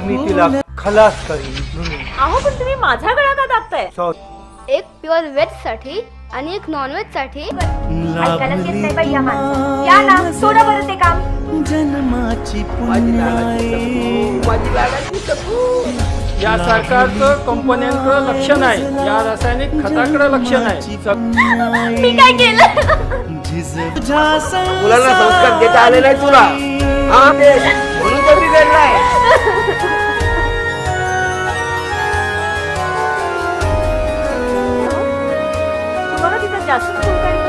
मी तिला खलास करीन. अहो पण तुम्ही माझा गळा का दाबताय? एक प्युअर व्हेज साठी आणि एक नॉन व्हेज साठी. ऐकायलाच येत नाही बाई या माणसाचं. या ना, सोडा बरं ते काम. जन्माची या सरकारचं कंपन्यांकडे लक्ष नाही, या रासायनिक खताकडे लक्ष नाही. मी काय केलं? मुलांना संस्कार देता आले नाही तुला. हा ते म्हणून तर बिघडलाय. तुम्हाला तिथं जास्त बोलता येतं?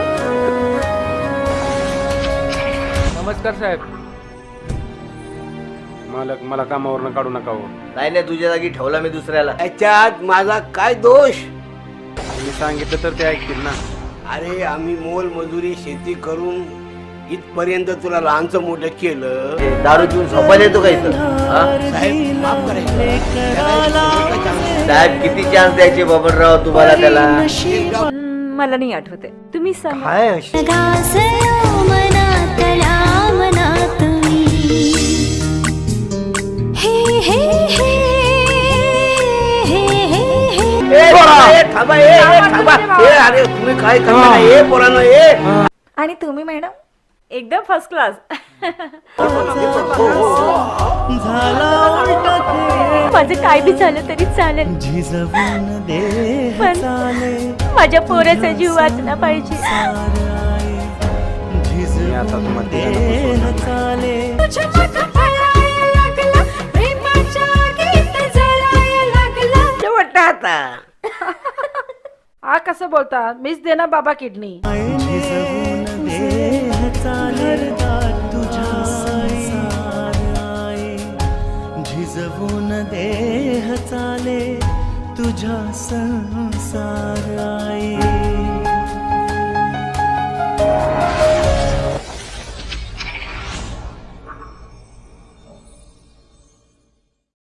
नमस्कार साहेब. मालक, मला कामावरनं काढू नका हो. नाही नाही, तुझ्या जागी ठेवला मी दुसऱ्याला. त्याच्यात माझा काय दोष? मी सांगितलं तर ते ऐकतील ना. अरे आम्ही मोलमजुरी शेती करून इथपर्यंत तुला लहानचं मोठं केलं. दारू पिऊन झोपायला येतो का इथं? साहेब माफ करायचं. साहेब किती चान्स द्यायचे बाबनराव तुम्हाला त्याला? मला नाही आठवते. तुम्ही सांगा. काय अशी थांबा. अरे तुम्ही काय करता? हे पोरांनो हे. आणि तुम्ही मॅडम एकदम फर्स्ट क्लास. माझं काय बी झालं तरी चालेल, पण माझ्या पोराचा जीव वाचला पाहिजे. मी आता तुम्हाला आ कसं बोलता? मीच दे ना बाबा किडनी. झिजवून देह चाले तुझ्या संसार.